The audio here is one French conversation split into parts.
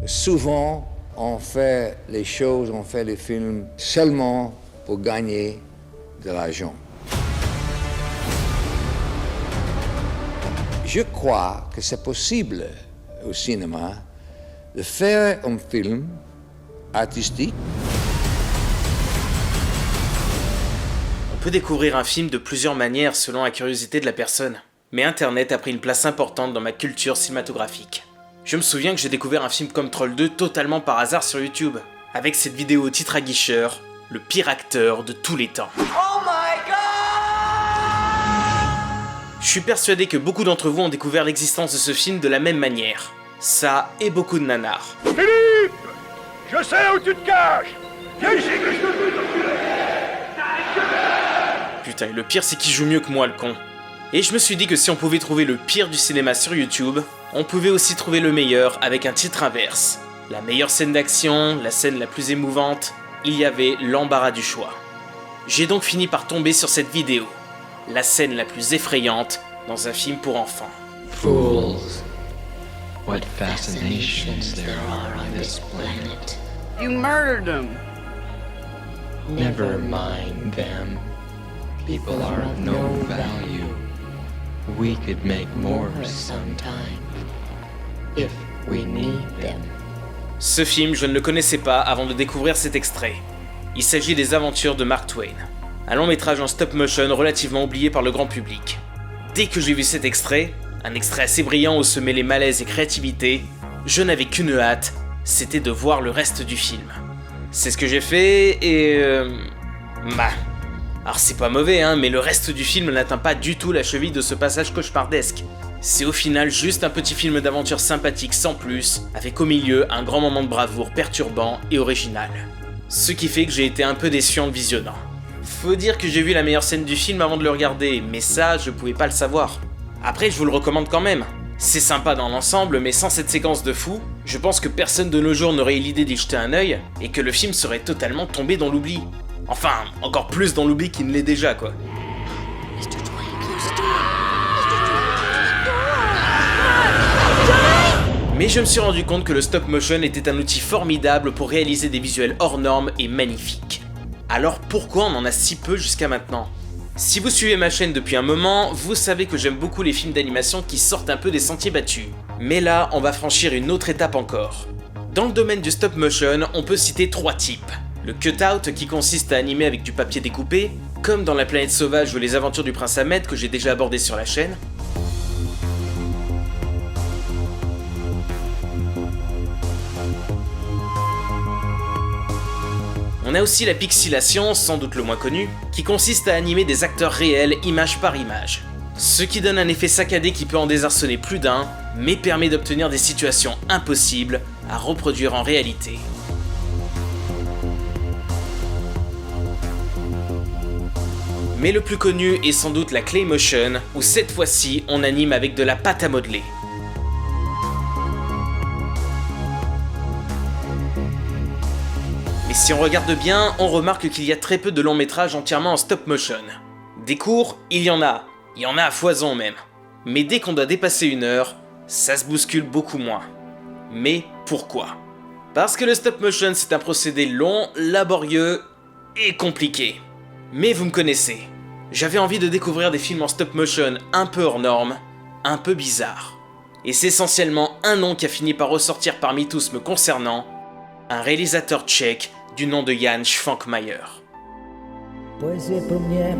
Souvent, on fait les choses, on fait les films seulement pour gagner de l'argent. Je crois que c'est possible au cinéma de faire un film artistique. On peut découvrir un film de plusieurs manières selon la curiosité de la personne. Mais Internet a pris une place importante dans ma culture cinématographique. Je me souviens que j'ai découvert un film comme Troll 2 totalement par hasard sur YouTube, avec cette vidéo au titre aguicheur, le pire acteur de tous les temps. Oh my god! Je suis persuadé que beaucoup d'entre vous ont découvert l'existence de ce film de la même manière. Ça et beaucoup de nanars. Philippe! Je sais où tu te caches! Viens ici que je te bute, enculé! Putain, et le pire c'est qu'il joue mieux que moi le con. Et je me suis dit que si on pouvait trouver le pire du cinéma sur YouTube, on pouvait aussi trouver le meilleur avec un titre inverse. La meilleure scène d'action, la scène la plus émouvante, il y avait l'embarras du choix. J'ai donc fini par tomber sur cette vidéo, la scène la plus effrayante dans un film pour enfants. Fools, what fascinations there are on this planet. You murdered him. Never mind them. People are of no value. We could make more sometime, if we need them. Ce film, je ne le connaissais pas avant de découvrir cet extrait. Il s'agit des aventures de Mark Twain, un long métrage en stop motion relativement oublié par le grand public. Dès que j'ai vu cet extrait, un extrait assez brillant où se mêlaient malaise et créativité, je n'avais qu'une hâte, c'était de voir le reste du film. C'est ce que j'ai fait et... Alors c'est pas mauvais mais le reste du film n'atteint pas du tout la cheville de ce passage cauchemardesque. C'est au final juste un petit film d'aventure sympathique sans plus, avec au milieu un grand moment de bravoure perturbant et original. Ce qui fait que j'ai été un peu déçu en le visionnant. Faut dire que j'ai vu la meilleure scène du film avant de le regarder, mais ça je pouvais pas le savoir. Après je vous le recommande quand même. C'est sympa dans l'ensemble, mais sans cette séquence de fou, je pense que personne de nos jours n'aurait eu l'idée d'y jeter un œil, et que le film serait totalement tombé dans l'oubli. Enfin, encore plus dans l'oubli qu'il ne l'est déjà, quoi. Mais je me suis rendu compte que le stop motion était un outil formidable pour réaliser des visuels hors normes et magnifiques. Alors pourquoi on en a si peu jusqu'à maintenant ? Si vous suivez ma chaîne depuis un moment, vous savez que j'aime beaucoup les films d'animation qui sortent un peu des sentiers battus. Mais là, on va franchir une autre étape encore. Dans le domaine du stop motion, on peut citer 3 types. Le cut-out qui consiste à animer avec du papier découpé, comme dans La Planète Sauvage ou Les Aventures du Prince Ahmed que j'ai déjà abordé sur la chaîne. On a aussi la pixelation, sans doute le moins connu, qui consiste à animer des acteurs réels image par image. Ce qui donne un effet saccadé qui peut en désarçonner plus d'un, mais permet d'obtenir des situations impossibles à reproduire en réalité. Mais le plus connu est sans doute la Claymotion, où cette fois-ci on anime avec de la pâte à modeler. Mais si on regarde bien, on remarque qu'il y a très peu de longs métrages entièrement en stop motion. Des courts, il y en a à foison même. Mais dès qu'on doit dépasser 1 heure, ça se bouscule beaucoup moins. Mais pourquoi ? Parce que le stop motion c'est un procédé long, laborieux et compliqué. Mais vous me connaissez, j'avais envie de découvrir des films en stop motion un peu hors normes, un peu bizarres. Et c'est essentiellement un nom qui a fini par ressortir parmi tous me concernant, un réalisateur tchèque du nom de Jan Švankmajer. Poezie pro mě,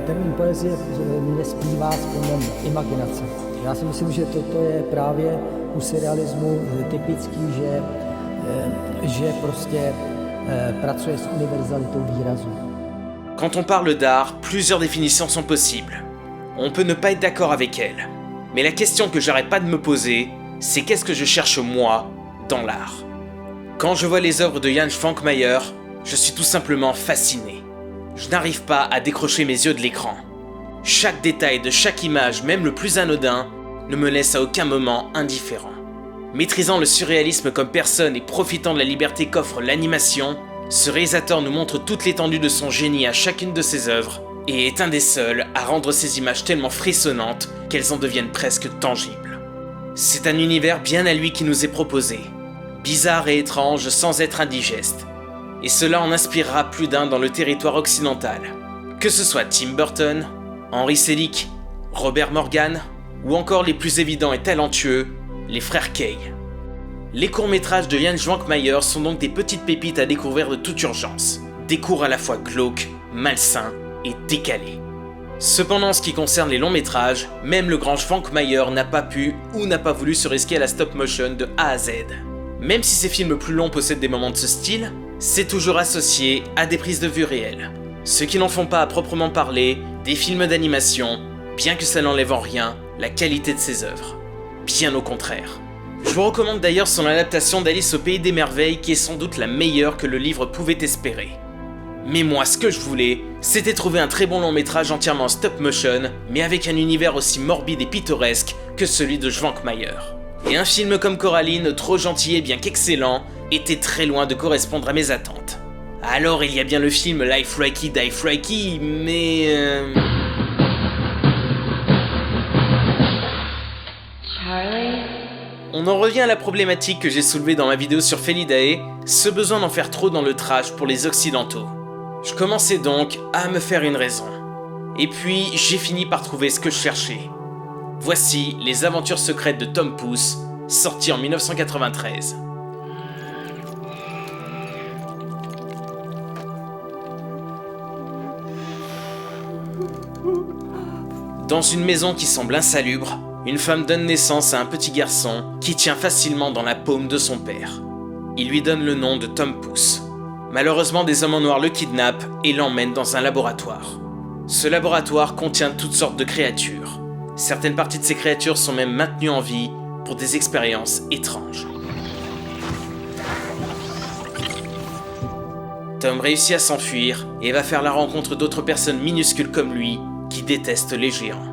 termín poezie mě zpívá s pojmem imaginace. Já si myslím, že toto je právě u surrealismu typický, že prostě pracuje s univerzalitou výrazu. Quand on parle d'art, plusieurs définitions sont possibles. On peut ne pas être d'accord avec elles. Mais la question que j'arrête pas de me poser, c'est qu'est-ce que je cherche moi dans l'art ? Quand je vois les œuvres de Jan Švankmajer, je suis tout simplement fasciné. Je n'arrive pas à décrocher mes yeux de l'écran. Chaque détail de chaque image, même le plus anodin, ne me laisse à aucun moment indifférent. Maîtrisant le surréalisme comme personne et profitant de la liberté qu'offre l'animation, ce réalisateur nous montre toute l'étendue de son génie à chacune de ses œuvres et est un des seuls à rendre ces images tellement frissonnantes qu'elles en deviennent presque tangibles. C'est un univers bien à lui qui nous est proposé. bizarre et étrange sans être indigeste. Et cela en inspirera plus d'un dans le territoire occidental. Que ce soit Tim Burton, Henry Selick, Robert Morgan, ou encore les plus évidents et talentueux, les frères Kay. Les courts-métrages de Jan Švankmajer sont donc des petites pépites à découvrir de toute urgence. Des cours à la fois glauques, malsains et décalés. Cependant, en ce qui concerne les longs métrages, même le grand Švankmajer n'a pas pu ou n'a pas voulu se risquer à la stop motion de A à Z. Même si ces films plus longs possèdent des moments de ce style, c'est toujours associé à des prises de vue réelles. Ce qui n'en font pas à proprement parler des films d'animation, bien que ça n'enlève en rien la qualité de ses œuvres. Bien au contraire. Je vous recommande d'ailleurs son adaptation d'Alice au Pays des Merveilles qui est sans doute la meilleure que le livre pouvait espérer. Mais moi, ce que je voulais, c'était trouver un très bon long métrage entièrement stop motion, mais avec un univers aussi morbide et pittoresque que celui de Švankmajer. Et un film comme Coraline, trop gentil et bien qu'excellent, était très loin de correspondre à mes attentes. Alors il y a bien le film Life Reiki Die Freaky, mais... Charlie? On en revient à la problématique que j'ai soulevée dans ma vidéo sur Felidae, ce besoin d'en faire trop dans le trash pour les occidentaux. Je commençais donc à me faire une raison. Et puis j'ai fini par trouver ce que je cherchais. Voici Les Aventures secrètes de Tom Pouce, sorti en 1993. Dans une maison qui semble insalubre, une femme donne naissance à un petit garçon qui tient facilement dans la paume de son père. Il lui donne le nom de Tom Pouce. Malheureusement, des hommes en noir le kidnappent et l'emmènent dans un laboratoire. Ce laboratoire contient toutes sortes de créatures. Certaines parties de ces créatures sont même maintenues en vie pour des expériences étranges. Tom réussit à s'enfuir et va faire la rencontre d'autres personnes minuscules comme lui qui détestent les géants.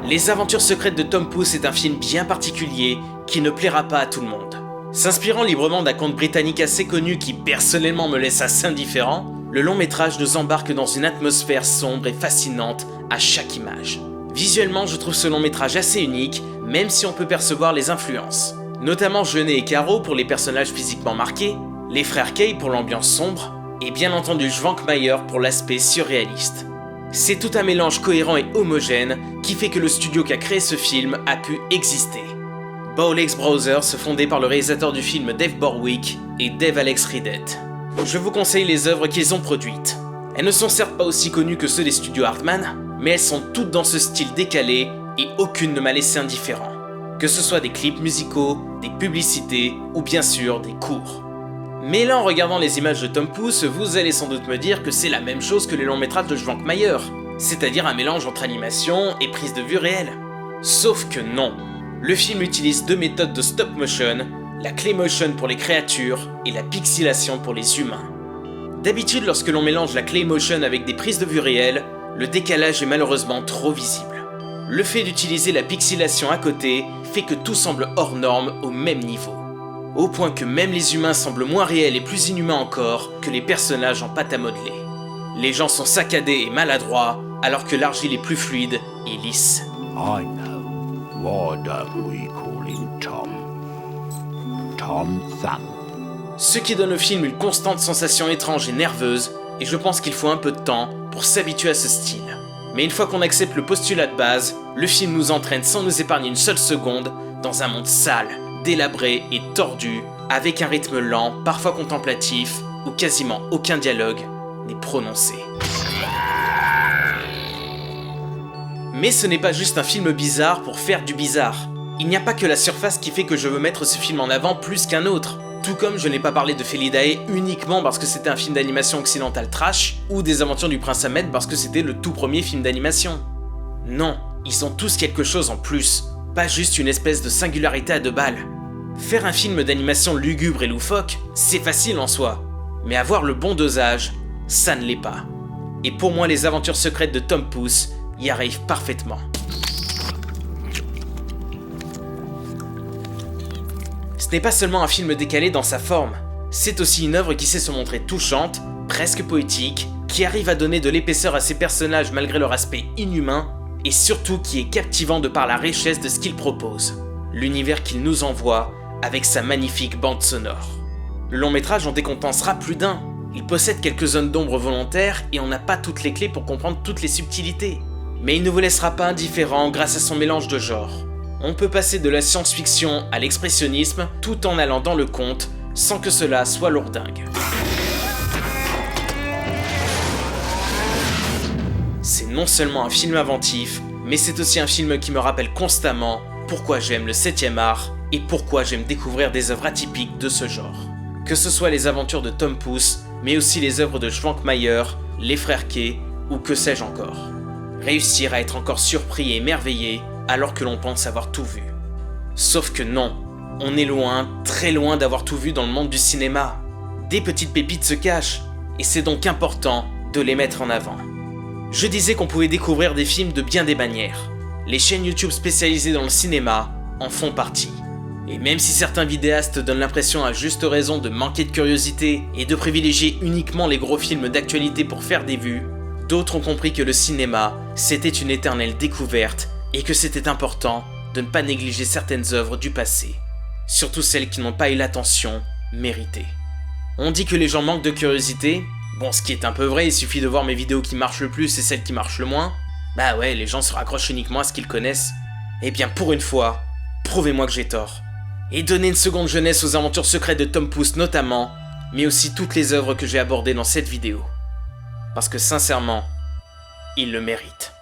Les Aventures secrètes de Tom Pouce est un film bien particulier qui ne plaira pas à tout le monde. S'inspirant librement d'un conte britannique assez connu qui personnellement me laisse assez indifférent, le long métrage nous embarque dans une atmosphère sombre et fascinante à chaque image. Visuellement, je trouve ce long métrage assez unique, même si on peut percevoir les influences. Notamment Jeunet et Caro pour les personnages physiquement marqués, les frères Kay pour l'ambiance sombre, et bien entendu Švankmajer pour l'aspect surréaliste. C'est tout un mélange cohérent et homogène qui fait que le studio qui a créé ce film a pu exister. Bowlegs Brothers, fondé par le réalisateur du film Dave Borwick et Dave Alex Ridet. Je vous conseille les œuvres qu'ils ont produites. Elles ne sont certes pas aussi connues que ceux des studios Hartman, mais elles sont toutes dans ce style décalé et aucune ne m'a laissé indifférent. Que ce soit des clips musicaux, des publicités ou bien sûr des cours. Mais là, en regardant les images de Tom Pouce, vous allez sans doute me dire que c'est la même chose que les longs métrages de Švankmajer, c'est-à-dire un mélange entre animation et prise de vue réelle. Sauf que non. Le film utilise deux méthodes de stop motion, la claymotion pour les créatures et la pixelation pour les humains. D'habitude, lorsque l'on mélange la claymotion avec des prises de vue réelles, le décalage est malheureusement trop visible. Le fait d'utiliser la pixelation à côté fait que tout semble hors norme au même niveau. Au point que même les humains semblent moins réels et plus inhumains encore que les personnages en pâte à modeler. Les gens sont saccadés et maladroits, alors que l'argile est plus fluide et lisse. I know. Why don't we call him Tom? Tom Thumb. Ce qui donne au film une constante sensation étrange et nerveuse, et je pense qu'il faut un peu de temps pour s'habituer à ce style. Mais une fois qu'on accepte le postulat de base, le film nous entraîne sans nous épargner une seule seconde dans un monde sale, délabré et tordu, avec un rythme lent, parfois contemplatif, où quasiment aucun dialogue n'est prononcé. Mais ce n'est pas juste un film bizarre pour faire du bizarre. Il n'y a pas que la surface qui fait que je veux mettre ce film en avant plus qu'un autre. Tout comme je n'ai pas parlé de Felidae uniquement parce que c'était un film d'animation occidentale trash, ou des Aventures du Prince Ahmed parce que c'était le tout premier film d'animation. Non, ils ont tous quelque chose en plus, pas juste une espèce de singularité à deux balles. Faire un film d'animation lugubre et loufoque, c'est facile en soi, mais avoir le bon dosage, ça ne l'est pas. Et pour moi, les Aventures secrètes de Tom Pouce y arrivent parfaitement. Ce n'est pas seulement un film décalé dans sa forme, c'est aussi une œuvre qui sait se montrer touchante, presque poétique, qui arrive à donner de l'épaisseur à ses personnages malgré leur aspect inhumain, et surtout qui est captivant de par la richesse de ce qu'il propose. l'univers qu'il nous envoie avec sa magnifique bande sonore. Le long métrage en décompensera plus d'un. Il possède quelques zones d'ombre volontaires et on n'a pas toutes les clés pour comprendre toutes les subtilités. Mais il ne vous laissera pas indifférent grâce à son mélange de genres. On peut passer de la science-fiction à l'expressionnisme tout en allant dans le conte sans que cela soit lourdingue. C'est non seulement un film inventif, mais c'est aussi un film qui me rappelle constamment pourquoi j'aime le 7e art et pourquoi j'aime découvrir des œuvres atypiques de ce genre. Que ce soit les aventures de Tom Pouce, mais aussi les œuvres de Schwankmajer, les frères Kay, ou que sais-je encore. Réussir à être encore surpris et émerveillé alors que l'on pense avoir tout vu. Sauf que non, on est loin, très loin d'avoir tout vu dans le monde du cinéma. Des petites pépites se cachent, et c'est donc important de les mettre en avant. Je disais qu'on pouvait découvrir des films de bien des manières. Les chaînes YouTube spécialisées dans le cinéma en font partie. Et même si certains vidéastes donnent l'impression à juste raison de manquer de curiosité et de privilégier uniquement les gros films d'actualité pour faire des vues, d'autres ont compris que le cinéma, c'était une éternelle découverte et que c'était important de ne pas négliger certaines œuvres du passé, surtout celles qui n'ont pas eu l'attention méritée. On dit que les gens manquent de curiosité. Bon, ce qui est un peu vrai, il suffit de voir mes vidéos qui marchent le plus et celles qui marchent le moins. Bah ouais, les gens se raccrochent uniquement à ce qu'ils connaissent. Eh bien, pour une fois, prouvez-moi que j'ai tort. Et donnez une seconde jeunesse aux aventures secrètes de Tom Pouce notamment, mais aussi toutes les œuvres que j'ai abordées dans cette vidéo. Parce que sincèrement, il le mérite.